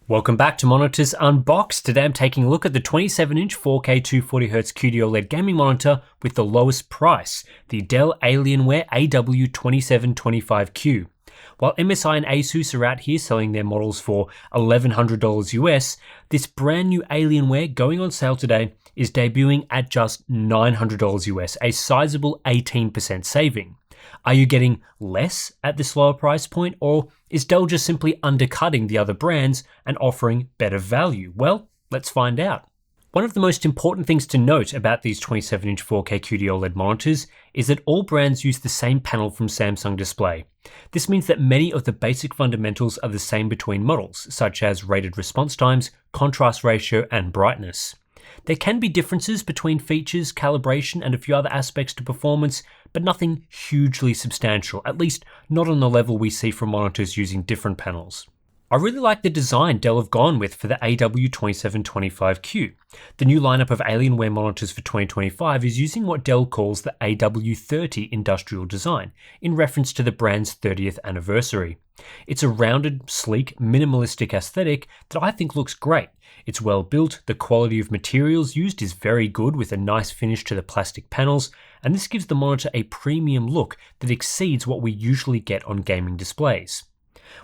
Welcome back to Monitors Unboxed. Today I'm taking a look at the 27-inch 4K 240Hz QD OLED gaming monitor with the lowest price, the Dell Alienware AW2725Q. While MSI and Asus are out here selling their models for $1,100 US, this brand new Alienware going on sale today is debuting at just $900 US, a sizable 18% saving. Are you getting less at this lower price point, or is Dell just simply undercutting the other brands and offering better value? Well, let's find out. One of the most important things to note about these 27-inch 4K QD OLED monitors is that all brands use the same panel from Samsung Display. This means that many of the basic fundamentals are the same between models, such as rated response times, contrast ratio, and brightness. There can be differences between features, calibration, and a few other aspects to performance, but nothing hugely substantial, at least not on the level we see from monitors using different panels. I really like the design Dell have gone with for the AW2725Q. The new lineup of Alienware monitors for 2025 is using what Dell calls the AW30 industrial design, in reference to the brand's 30th anniversary. It's a rounded, sleek, minimalistic aesthetic that I think looks great. It's well built, the quality of materials used is very good with a nice finish to the plastic panels, and this gives the monitor a premium look that exceeds what we usually get on gaming displays.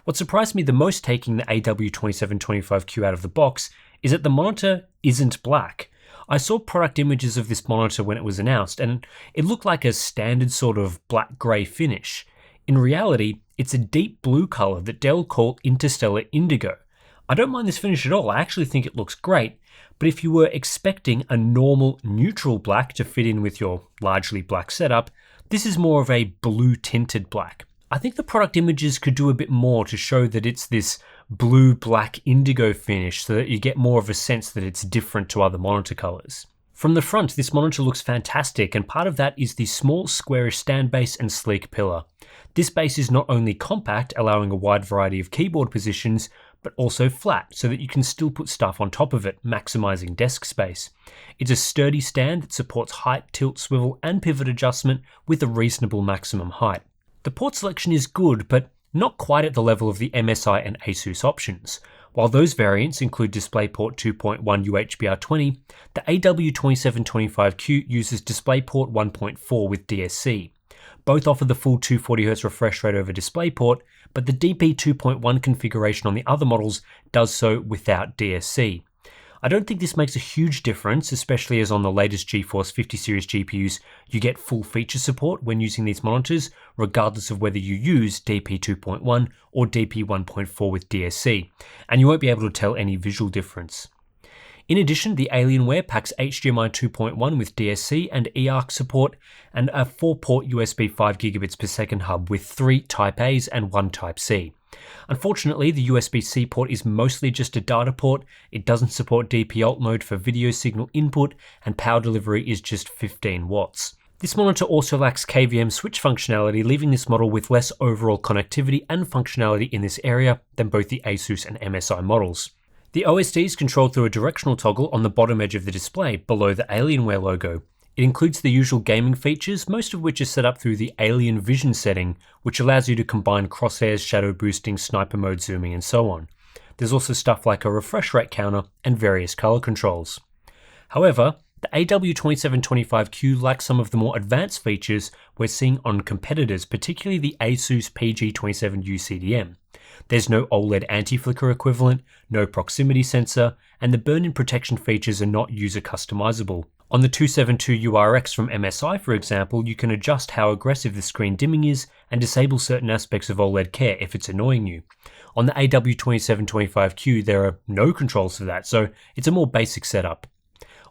What surprised me the most taking the AW2725Q out of the box is that the monitor isn't black. I saw product images of this monitor when it was announced, and it looked like a standard sort of black-grey finish. In reality, it's a deep blue color that Dell call Interstellar Indigo. I don't mind this finish at all, I actually think it looks great, but if you were expecting a normal neutral black to fit in with your largely black setup, this is more of a blue tinted black. I think the product images could do a bit more to show that it's this blue-black indigo finish so that you get more of a sense that it's different to other monitor colors. From the front, this monitor looks fantastic, and part of that is the small squarish stand base and sleek pillar. This base is not only compact, allowing a wide variety of keyboard positions, but also flat so that you can still put stuff on top of it, maximizing desk space. It's a sturdy stand that supports height, tilt, swivel, and pivot adjustment with a reasonable maximum height. The port selection is good, but not quite at the level of the MSI and Asus options. While those variants include DisplayPort 2.1 UHBR20, the AW2725Q uses DisplayPort 1.4 with DSC. Both offer the full 240Hz refresh rate over DisplayPort, but the DP 2.1 configuration on the other models does so without DSC. I don't think this makes a huge difference, especially as on the latest GeForce 50 series GPUs, you get full feature support when using these monitors, regardless of whether you use DP 2.1 or DP 1.4 with DSC, and you won't be able to tell any visual difference. In addition, the Alienware packs HDMI 2.1 with DSC and eARC support, and a 4-port USB 5GB/s hub with 3 Type-A's and 1 Type-C. Unfortunately, the USB-C port is mostly just a data port, it doesn't support DP alt mode for video signal input, and power delivery is just 15 watts. This monitor also lacks KVM switch functionality, leaving this model with less overall connectivity and functionality in this area than both the Asus and MSI models. The OSD is controlled through a directional toggle on the bottom edge of the display, below the Alienware logo. It includes the usual gaming features, most of which are set up through the Alien Vision setting, which allows you to combine crosshairs, shadow boosting, sniper mode zooming, and so on. There's also stuff like a refresh rate counter and various color controls. However, the AW2725Q lacks some of the more advanced features we're seeing on competitors, particularly the Asus PG27U CDM. There's no OLED anti-flicker equivalent, no proximity sensor, and the burn-in protection features are not user customizable. On the 272URX from MSI, for example, you can adjust how aggressive the screen dimming is and disable certain aspects of OLED care if it's annoying you. On the AW2725Q, there are no controls for that, so it's a more basic setup.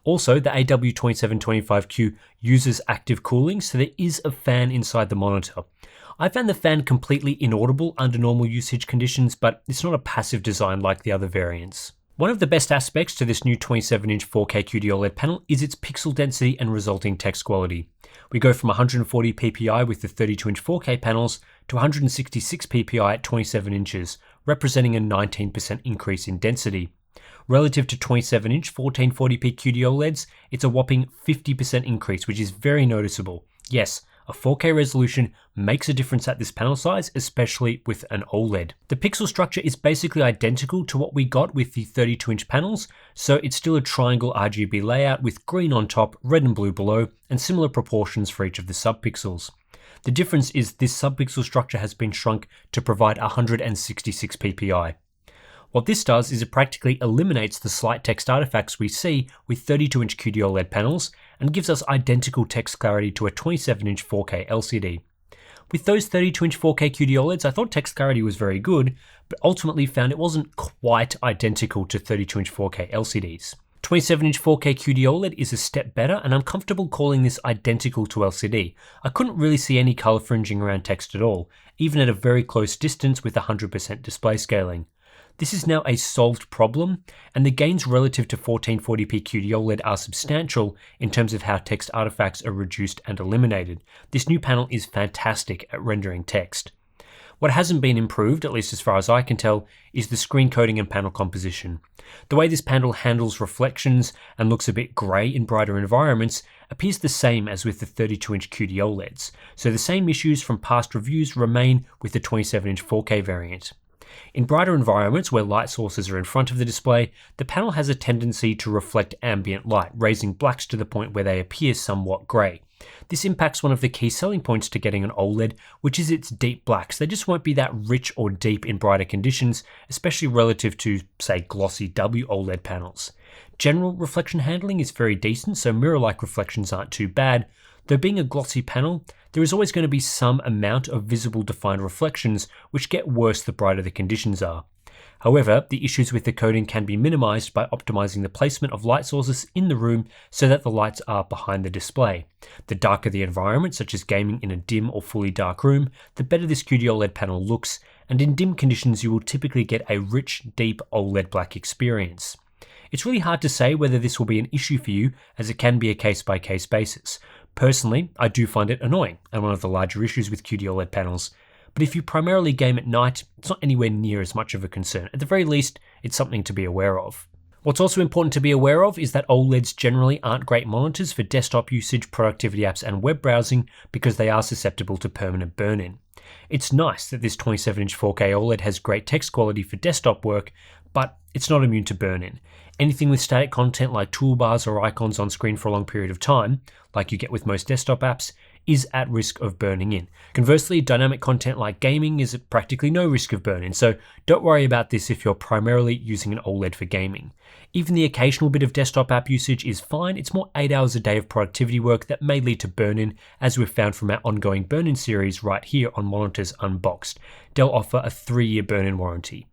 Also, the AW2725Q uses active cooling, so there is a fan inside the monitor. I found the fan completely inaudible under normal usage conditions, but it's not a passive design like the other variants. One of the best aspects to this new 27-inch 4K QD OLED panel is its pixel density and resulting text quality. We go from 140 ppi with the 32-inch 4K panels to 166 ppi at 27 inches, representing a 19% increase in density. Relative to 27-inch 1440p QD OLEDs, it's a whopping 50% increase, which is very noticeable. Yes, a 4K resolution makes a difference at this panel size, especially with an OLED. The pixel structure is basically identical to what we got with the 32-inch panels, so it's still a triangle RGB layout with green on top, red and blue below, and similar proportions for each of the subpixels. The difference is this subpixel structure has been shrunk to provide 166 ppi. What this does is it practically eliminates the slight text artifacts we see with 32-inch QD-OLED panels and gives us identical text clarity to a 27-inch 4K LCD. With those 32-inch 4K QD-OLEDs, I thought text clarity was very good, but ultimately found it wasn't quite identical to 32-inch 4K LCDs. 27-inch 4K QD-OLED is a step better, and I'm comfortable calling this identical to LCD. I couldn't really see any color fringing around text at all, even at a very close distance with 100% display scaling. This is now a solved problem, and the gains relative to 1440p QD-OLED are substantial in terms of how text artifacts are reduced and eliminated. This new panel is fantastic at rendering text. What hasn't been improved, at least as far as I can tell, is the screen coating and panel composition. The way this panel handles reflections and looks a bit grey in brighter environments appears the same as with the 32-inch QD-OLEDs, so the same issues from past reviews remain with the 27-inch 4K variant. In brighter environments where light sources are in front of the display, the panel has a tendency to reflect ambient light, raising blacks to the point where they appear somewhat grey. This impacts one of the key selling points to getting an OLED, which is its deep blacks. They just won't be that rich or deep in brighter conditions, especially relative to, say, glossy WOLED panels. General reflection handling is very decent, so mirror-like reflections aren't too bad. Though being a glossy panel, there is always going to be some amount of visible defined reflections, which get worse the brighter the conditions are. However, the issues with the coating can be minimized by optimizing the placement of light sources in the room so that the lights are behind the display. The darker the environment, such as gaming in a dim or fully dark room, the better this QD-OLED panel looks, and in dim conditions you will typically get a rich, deep OLED black experience. It's really hard to say whether this will be an issue for you, as it can be a case-by-case basis. Personally, I do find it annoying and one of the larger issues with QD-OLED panels, but if you primarily game at night, it's not anywhere near as much of a concern. At the very least, it's something to be aware of. What's also important to be aware of is that OLEDs generally aren't great monitors for desktop usage, productivity apps, and web browsing because they are susceptible to permanent burn-in. It's nice that this 27-inch 4K OLED has great text quality for desktop work, but it's not immune to burn-in. Anything with static content like toolbars or icons on screen for a long period of time, like you get with most desktop apps, is at risk of burning in. Conversely, dynamic content like gaming is at practically no risk of burn-in, so don't worry about this if you're primarily using an OLED for gaming. Even the occasional bit of desktop app usage is fine. It's more 8 hours a day of productivity work that may lead to burn-in, as we've found from our ongoing burn-in series right here on Monitors Unboxed. Dell offer a 3-year burn-in warranty.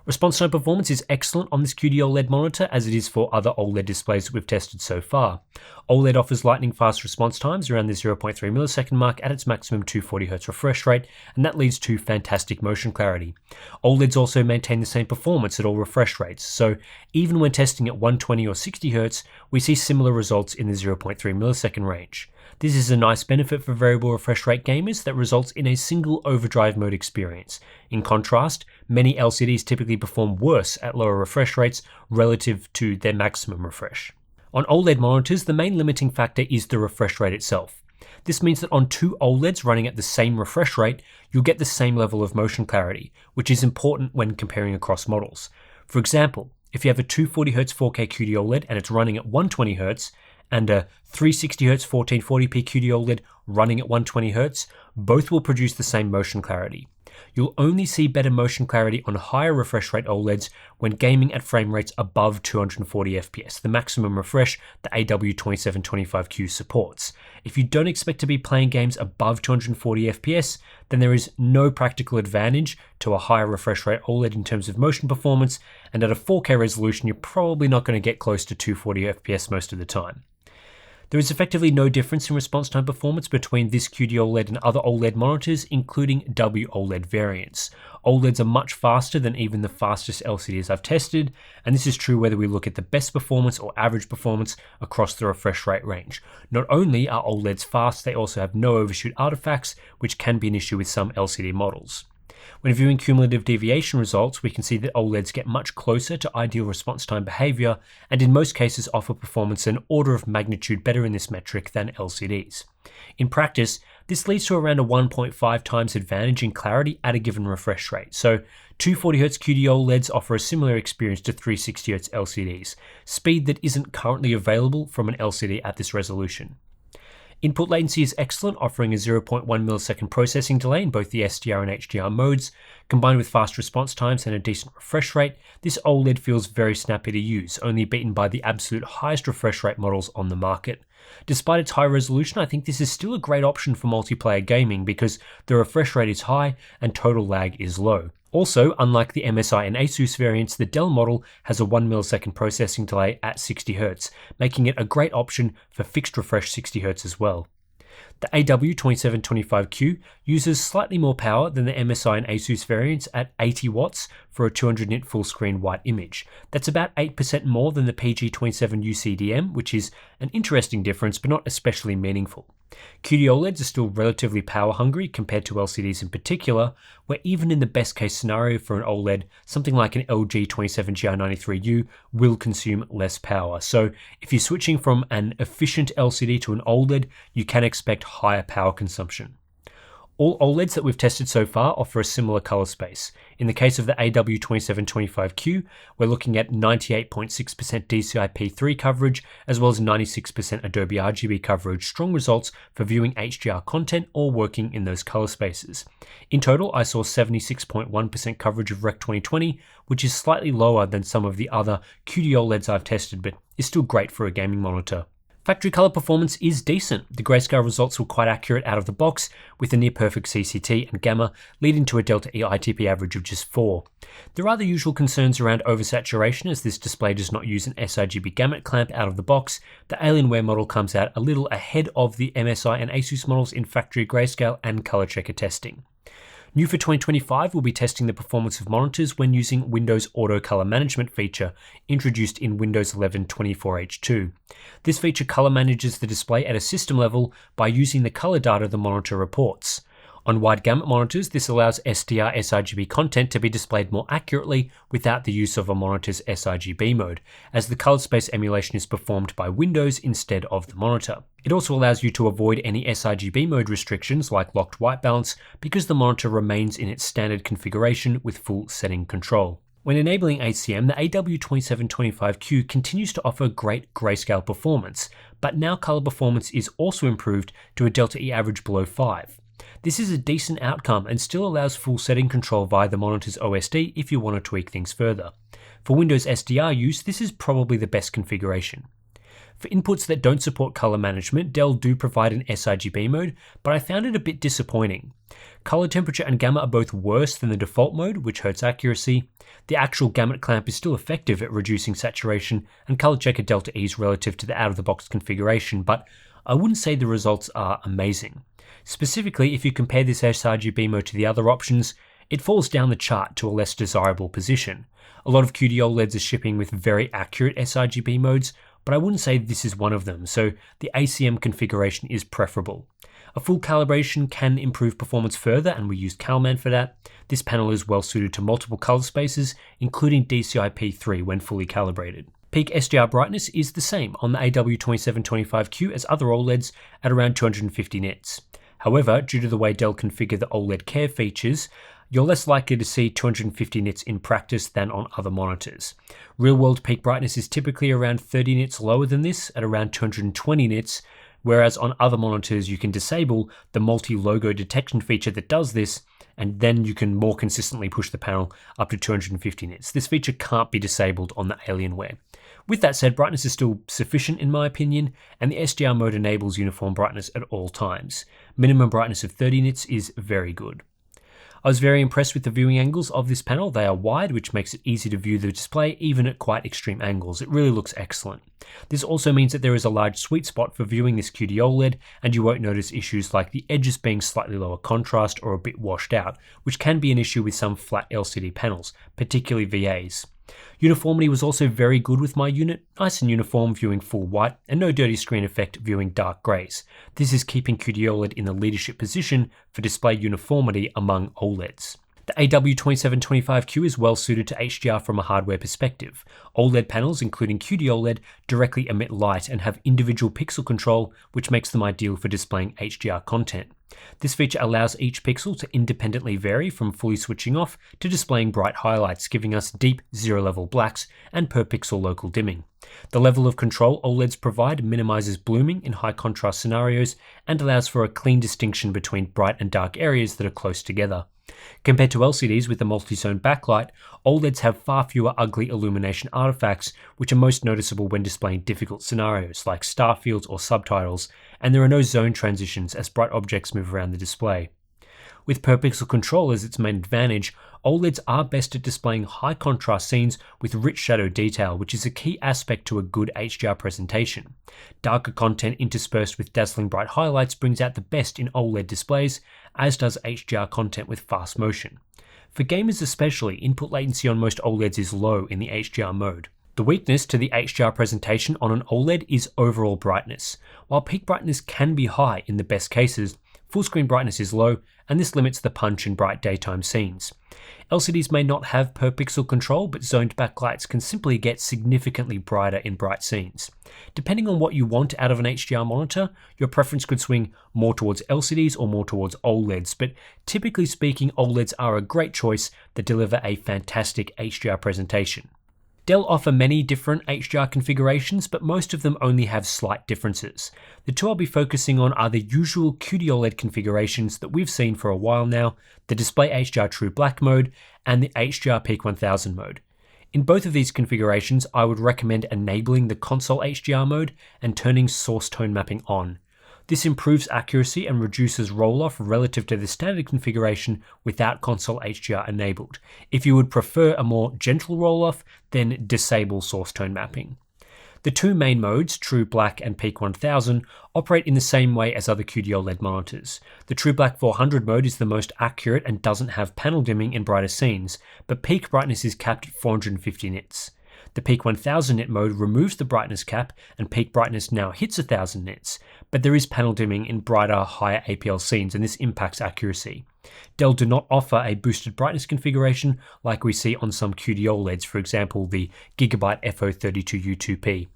Response time performance is excellent on this QD-OLED monitor, as it is for other OLED displays that we've tested so far. OLED offers lightning fast response times around the 0.3 millisecond mark at its maximum 240Hz refresh rate, and that leads to fantastic motion clarity. OLEDs also maintain the same performance at all refresh rates, so even when testing at 120 or 60Hz, we see similar results in the 0.3 millisecond range. This is a nice benefit for variable refresh rate gamers that results in a single overdrive mode experience. In contrast, many LCDs typically perform worse at lower refresh rates relative to their maximum refresh. On OLED monitors, the main limiting factor is the refresh rate itself. This means that on two OLEDs running at the same refresh rate, you'll get the same level of motion clarity, which is important when comparing across models. For example, if you have a 240Hz 4K QD OLED and it's running at 120Hz, and a 360Hz 1440p QD OLED running at 120Hz, both will produce the same motion clarity. You'll only see better motion clarity on higher refresh rate OLEDs when gaming at frame rates above 240 FPS, the maximum refresh the AW2725Q supports. If you don't expect to be playing games above 240 FPS, then there is no practical advantage to a higher refresh rate OLED in terms of motion performance, and at a 4K resolution, you're probably not going to get close to 240 FPS most of the time. There is effectively no difference in response time performance between this QD OLED and other OLED monitors, including WOLED variants. OLEDs are much faster than even the fastest LCDs I've tested, and this is true whether we look at the best performance or average performance across the refresh rate range. Not only are OLEDs fast, they also have no overshoot artifacts, which can be an issue with some LCD models. When viewing cumulative deviation results, we can see that OLEDs get much closer to ideal response time behavior, and in most cases offer performance an order of magnitude better in this metric than LCDs. In practice, This leads to around a 1.5 times advantage in clarity at a given refresh rate. So 240Hz QD OLEDs offer a similar experience to 360Hz LCDs, speed that isn't currently available from an LCD at this resolution. Input latency is excellent, offering a 0.1 millisecond processing delay in both the SDR and HDR modes. Combined with fast response times and a decent refresh rate, this OLED feels very snappy to use, only beaten by the absolute highest refresh rate models on the market. Despite its high resolution, I think this is still a great option for multiplayer gaming because the refresh rate is high and total lag is low. Also, unlike the MSI and Asus variants, the Dell model has a 1 millisecond processing delay at 60Hz, making it a great option for fixed refresh 60Hz as well. The AW2725Q uses slightly more power than the MSI and Asus variants at 80 watts for a 200 nit full screen white image. That's about 8% more than the PG27U CDM, which is an interesting difference but not especially meaningful. QD OLEDs are still relatively power hungry compared to LCDs in particular, where even in the best case scenario for an OLED, something like an LG 27GR93U will consume less power. So if you're switching from an efficient LCD to an OLED, you can expect higher power consumption. All OLEDs that we've tested so far offer a similar color space. In the case of the AW2725Q, we're looking at 98.6% DCI-P3 coverage, as well as 96% Adobe RGB coverage, strong results for viewing HDR content or working in those color spaces. In total, I saw 76.1% coverage of Rec 2020, which is slightly lower than some of the other QD OLEDs I've tested, but is still great for a gaming monitor. Factory color performance is decent. The grayscale results were quite accurate out of the box, with a near perfect CCT and gamma, leading to a delta E ITP average of just 4. There are the usual concerns around oversaturation, as this display does not use an sRGB gamut clamp out of the box. The Alienware model comes out a little ahead of the MSI and Asus models in factory grayscale and color checker testing. New for 2025, we'll be testing the performance of monitors when using Windows Auto Color Management feature, introduced in Windows 11 24H2. This feature color manages the display at a system level by using the color data the monitor reports. On wide gamut monitors, this allows SDR sRGB content to be displayed more accurately without the use of a monitor's sRGB mode, as the color space emulation is performed by Windows instead of the monitor. It also allows you to avoid any sRGB mode restrictions like locked white balance because the monitor remains in its standard configuration with full setting control. When enabling HCM, the AW2725Q continues to offer great grayscale performance, but now color performance is also improved to a delta E average below 5. This is a decent outcome and still allows full setting control via the monitor's OSD if you want to tweak things further. For Windows SDR use, this is probably the best configuration. For inputs that don't support color management, Dell do provide an sRGB mode, but I found it a bit disappointing. Color temperature and gamma are both worse than the default mode, which hurts accuracy. The actual gamut clamp is still effective at reducing saturation, and color checker delta E is relative to the out-of-the-box configuration, but I wouldn't say the results are amazing. Specifically, if you compare this sRGB mode to the other options, it falls down the chart to a less desirable position. A lot of QD OLEDs are shipping with very accurate sRGB modes, but I wouldn't say this is one of them, so the ACM configuration is preferable. A full calibration can improve performance further, and we used CalMan for that. This panel is well suited to multiple color spaces, including DCI-P3 when fully calibrated. Peak SDR brightness is the same on the AW2725Q as other OLEDs at around 250 nits. However, due to the way Dell configure the OLED Care features, you're less likely to see 250 nits in practice than on other monitors. Real-world peak brightness is typically around 30 nits lower than this, at around 220 nits, whereas on other monitors you can disable the multi-logo detection feature that does this, and then you can more consistently push the panel up to 250 nits. This feature can't be disabled on the Alienware. With that said, brightness is still sufficient in my opinion, and the SDR mode enables uniform brightness at all times. Minimum brightness of 30 nits is very good. I was very impressed with the viewing angles of this panel. They are wide, which makes it easy to view the display even at quite extreme angles. It really looks excellent. This also means that there is a large sweet spot for viewing this QD OLED, and you won't notice issues like the edges being slightly lower contrast or a bit washed out, which can be an issue with some flat LCD panels, particularly VAs. Uniformity was also very good with my unit, nice and uniform viewing full white, and no dirty screen effect viewing dark greys. This is keeping QD OLED in the leadership position for display uniformity among OLEDs. The AW2725Q is well suited to HDR from a hardware perspective. OLED panels, including QD-OLED, directly emit light and have individual pixel control, which makes them ideal for displaying HDR content. This feature allows each pixel to independently vary from fully switching off to displaying bright highlights, giving us deep zero-level blacks and per-pixel local dimming. The level of control OLEDs provide minimizes blooming in high-contrast scenarios and allows for a clean distinction between bright and dark areas that are close together. Compared to LCDs with a multi-zone backlight, OLEDs have far fewer ugly illumination artifacts, which are most noticeable when displaying difficult scenarios like star fields or subtitles, and there are no zone transitions as bright objects move around the display. With per-pixel control as its main advantage, OLEDs are best at displaying high-contrast scenes with rich shadow detail, which is a key aspect to a good HDR presentation. Darker content interspersed with dazzling bright highlights brings out the best in OLED displays, as does HDR content with fast motion. For gamers especially, input latency on most OLEDs is low in the HDR mode. The weakness to the HDR presentation on an OLED is overall brightness. While peak brightness can be high in the best cases, full screen brightness is low, and this limits the punch in bright daytime scenes. LCDs may not have per pixel control, but zoned backlights can simply get significantly brighter in bright scenes. Depending on what you want out of an HDR monitor, your preference could swing more towards LCDs or more towards OLEDs, but typically speaking, OLEDs are a great choice that deliver a fantastic HDR presentation. Dell offer many different HDR configurations, but most of them only have slight differences. The two I'll be focusing on are the usual QD-OLED configurations that we've seen for a while now, the Display HDR True Black mode, and the HDR Peak 1000 mode. In both of these configurations, I would recommend enabling the console HDR mode and turning source tone mapping on. This improves accuracy and reduces roll-off relative to the standard configuration without console HDR enabled. If you would prefer a more gentle roll-off, then disable source tone mapping. The two main modes, True Black and Peak 1000, operate in the same way as other QD-OLED monitors. The True Black 400 mode is the most accurate and doesn't have panel dimming in brighter scenes, but peak brightness is capped at 450 nits. The Peak 1000 nit mode removes the brightness cap and peak brightness now hits 1000 nits, but there is panel dimming in brighter, higher APL scenes and this impacts accuracy. Dell do not offer a boosted brightness configuration like we see on some QD OLEDs, for example the Gigabyte FO32U2P.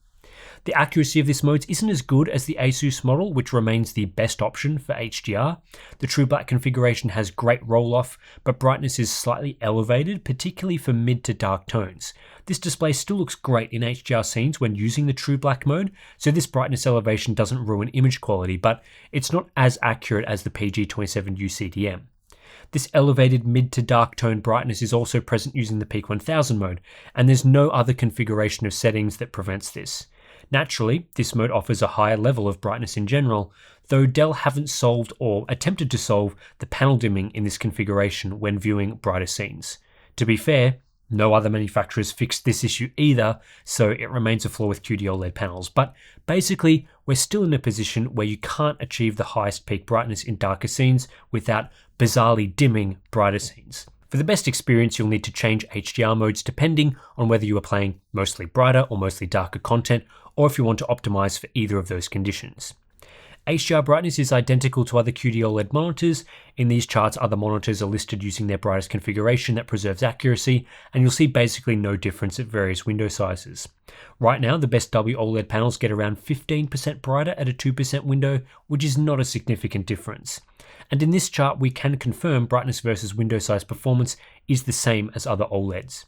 The accuracy of this mode isn't as good as the Asus model, which remains the best option for HDR. The True Black configuration has great roll-off, but brightness is slightly elevated, particularly for mid to dark tones. This display still looks great in HDR scenes when using the True Black mode, so this brightness elevation doesn't ruin image quality, but it's not as accurate as the PG27U CDM. This elevated mid to dark tone brightness is also present using the Peak 1000 mode, and there's no other configuration of settings that prevents this. Naturally, this mode offers a higher level of brightness in general, though Dell haven't solved or attempted to solve the panel dimming in this configuration when viewing brighter scenes. To be fair, no other manufacturers fixed this issue either, so it remains a flaw with QD OLED panels, but basically we're still in a position where you can't achieve the highest peak brightness in darker scenes without bizarrely dimming brighter scenes. For the best experience, you'll need to change HDR modes depending on whether you are playing mostly brighter or mostly darker content, or if you want to optimize for either of those conditions. HDR brightness is identical to other QD OLED monitors. In these charts, other monitors are listed using their brightest configuration that preserves accuracy, and you'll see basically no difference at various window sizes. Right now, the best WOLED panels get around 15% brighter at a 2% window, which is not a significant difference. And in this chart, we can confirm brightness versus window size performance is the same as other OLEDs.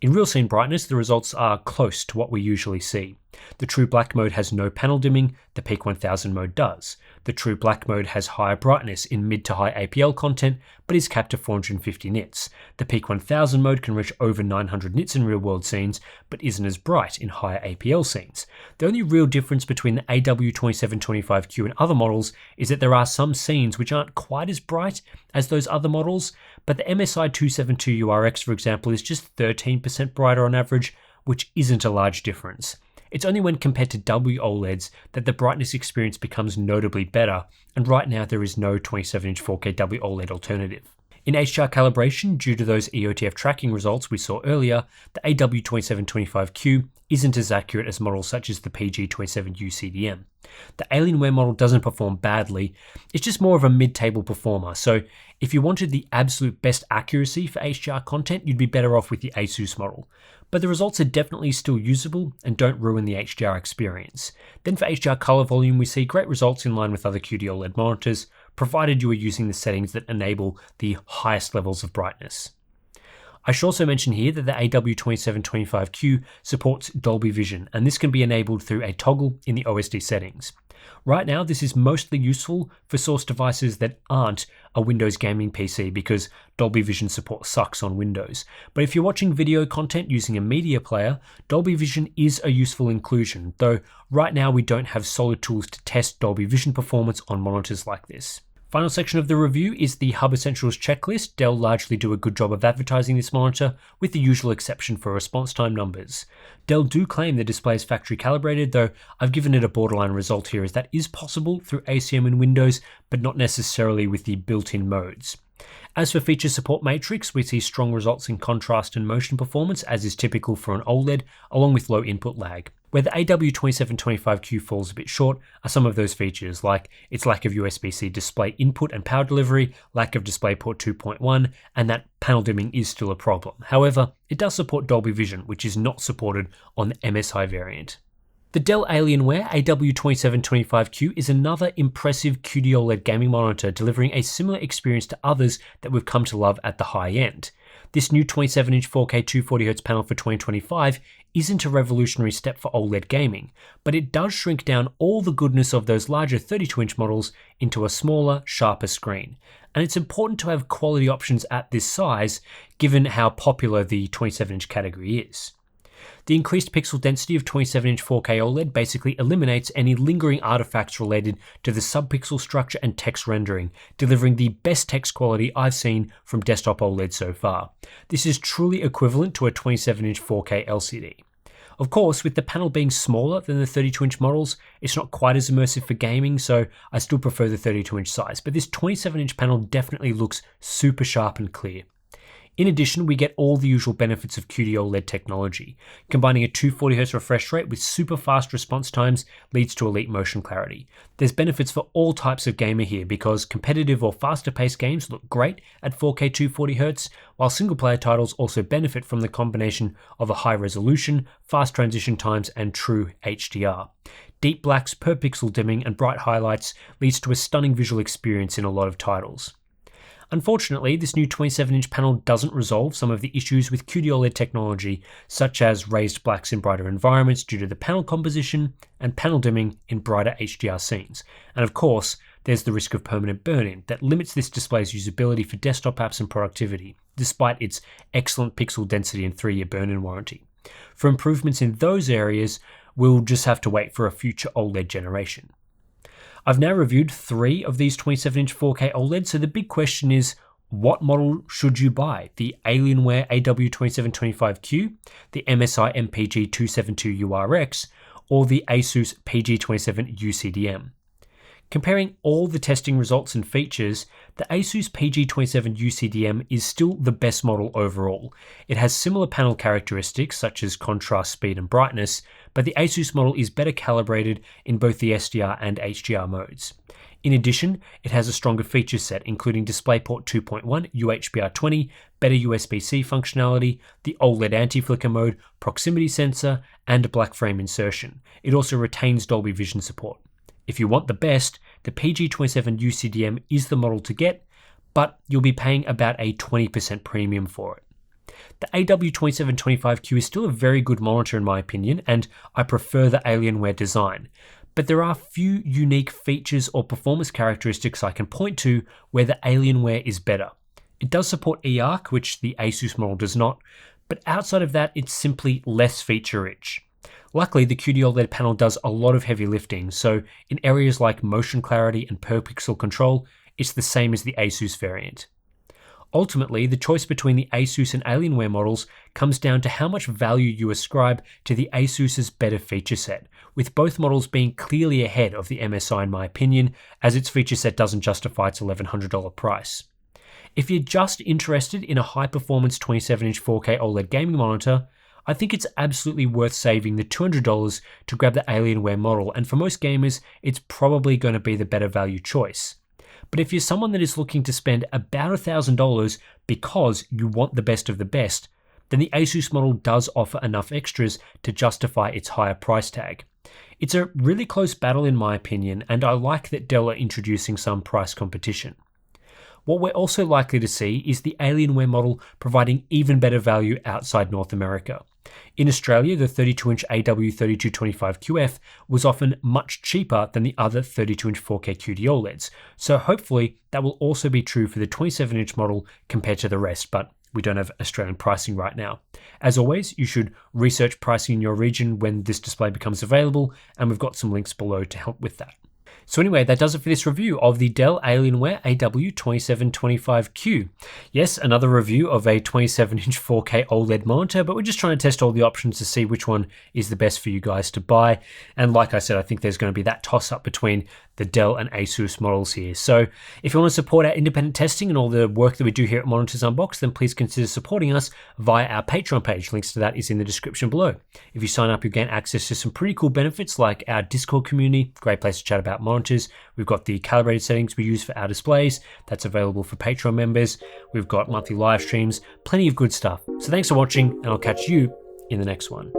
In real scene brightness, the results are close to what we usually see. The True Black mode has no panel dimming, the Peak 1000 mode does. The True Black mode has higher brightness in mid to high APL content, but is capped to 450 nits. The Peak 1000 mode can reach over 900 nits in real world scenes, but isn't as bright in higher APL scenes. The only real difference between the AW2725Q and other models is that there are some scenes which aren't quite as bright as those other models, but the MSI 272URX, for example, is just 13% brighter on average, which isn't a large difference. It's only when compared to WOLEDs that the brightness experience becomes notably better, and right now there is no 27-inch 4K WOLED alternative. In HDR calibration, due to those EOTF tracking results we saw earlier, the AW2725Q isn't as accurate as models such as the PG27U CDM. The Alienware model doesn't perform badly, it's just more of a mid-table performer, so if you wanted the absolute best accuracy for HDR content, you'd be better off with the ASUS model. But the results are definitely still usable and don't ruin the HDR experience. Then for HDR color volume, we see great results in line with other QD-OLED monitors, provided you are using the settings that enable the highest levels of brightness. I should also mention here that the AW2725Q supports Dolby Vision, and this can be enabled through a toggle in the OSD settings. Right now, this is mostly useful for source devices that aren't a Windows gaming PC because Dolby Vision support sucks on Windows. But if you're watching video content using a media player, Dolby Vision is a useful inclusion, though right now we don't have solid tools to test Dolby Vision performance on monitors like this. Final section of the review is the Hub Essentials checklist. Dell largely do a good job of advertising this monitor, with the usual exception for response time numbers. Dell do claim the display is factory calibrated, though I've given it a borderline result here as that is possible through ACM in Windows, but not necessarily with the built-in modes. As for feature support matrix, we see strong results in contrast and motion performance, as is typical for an OLED, along with low input lag. Where the AW2725Q falls a bit short are some of those features, like its lack of USB-C display input and power delivery, lack of DisplayPort 2.1, and that panel dimming is still a problem. However, it does support Dolby Vision, which is not supported on the MSI variant. The Dell Alienware AW2725Q is another impressive QD-OLED gaming monitor, delivering a similar experience to others that we've come to love at the high end. This new 27-inch 4K 240Hz panel for 2025 isn't a revolutionary step for OLED gaming, but it does shrink down all the goodness of those larger 32-inch models into a smaller, sharper screen. And it's important to have quality options at this size, given how popular the 27-inch category is. The increased pixel density of 27-inch 4K OLED basically eliminates any lingering artifacts related to the subpixel structure and text rendering, delivering the best text quality I've seen from desktop OLED so far. This is truly equivalent to a 27-inch 4K LCD. Of course, with the panel being smaller than the 32-inch models, it's not quite as immersive for gaming, so I still prefer the 32-inch size, but this 27-inch panel definitely looks super sharp and clear. In addition, we get all the usual benefits of QD-OLED technology. Combining a 240Hz refresh rate with super fast response times leads to elite motion clarity. There's benefits for all types of gamer here because competitive or faster paced games look great at 4K 240Hz, while single player titles also benefit from the combination of a high resolution, fast transition times, and true HDR. Deep blacks, per pixel dimming, and bright highlights leads to a stunning visual experience in a lot of titles. Unfortunately, this new 27-inch panel doesn't resolve some of the issues with QD-OLED technology, such as raised blacks in brighter environments due to the panel composition and panel dimming in brighter HDR scenes. And of course, there's the risk of permanent burn-in that limits this display's usability for desktop apps and productivity, despite its excellent pixel density and 3-year burn-in warranty. For improvements in those areas, we'll just have to wait for a future OLED generation. I've now reviewed 3 of these 27-inch 4K OLEDs, so the big question is, what model should you buy? The Alienware AW2725Q, the MSI MPG272URX, or the ASUS PG27U CDM? Comparing all the testing results and features, the ASUS PG27U CDM is still the best model overall. It has similar panel characteristics such as contrast, speed, and brightness, but the ASUS model is better calibrated in both the SDR and HDR modes. In addition, it has a stronger feature set, including DisplayPort 2.1, UHBR20, better USB-C functionality, the OLED anti-flicker mode, proximity sensor, and black frame insertion. It also retains Dolby Vision support. If you want the best, the PG27U CDM is the model to get, but you'll be paying about a 20% premium for it. The AW2725Q is still a very good monitor in my opinion, and I prefer the Alienware design. But there are few unique features or performance characteristics I can point to where the Alienware is better. It does support eARC, which the ASUS model does not, but outside of that, it's simply less feature-rich. Luckily, the QD-OLED panel does a lot of heavy lifting, so in areas like motion clarity and per pixel control, it's the same as the ASUS variant. Ultimately, the choice between the ASUS and Alienware models comes down to how much value you ascribe to the ASUS's better feature set, with both models being clearly ahead of the MSI in my opinion, as its feature set doesn't justify its $1,100 price. If you're just interested in a high-performance 27-inch 4K OLED gaming monitor, I think it's absolutely worth saving the $200 to grab the Alienware model, and for most gamers, it's probably going to be the better value choice. But if you're someone that is looking to spend about $1,000 because you want the best of the best, then the Asus model does offer enough extras to justify its higher price tag. It's a really close battle in my opinion, and I like that Dell are introducing some price competition. What we're also likely to see is the Alienware model providing even better value outside North America. In Australia, the 32-inch AW2725QF was often much cheaper than the other 32-inch 4K QD OLEDs, so hopefully that will also be true for the 27-inch model compared to the rest, but we don't have Australian pricing right now. As always, you should research pricing in your region when this display becomes available, and we've got some links below to help with that. So anyway, that does it for this review of the Dell Alienware AW2725Q. Yes, another review of a 27-inch 4K OLED monitor, but we're just trying to test all the options to see which one is the best for you guys to buy. And like I said, I think there's going to be that toss-up between the Dell and Asus models here. So if you want to support our independent testing and all the work that we do here at Monitors Unboxed, then please consider supporting us via our Patreon page. Links to that is in the description below. If you sign up, you gain access to some pretty cool benefits like our Discord community, great place to chat about monitors. We've got the calibrated settings we use for our displays. That's available for Patreon members. We've got monthly live streams, plenty of good stuff. So thanks for watching, and I'll catch you in the next one.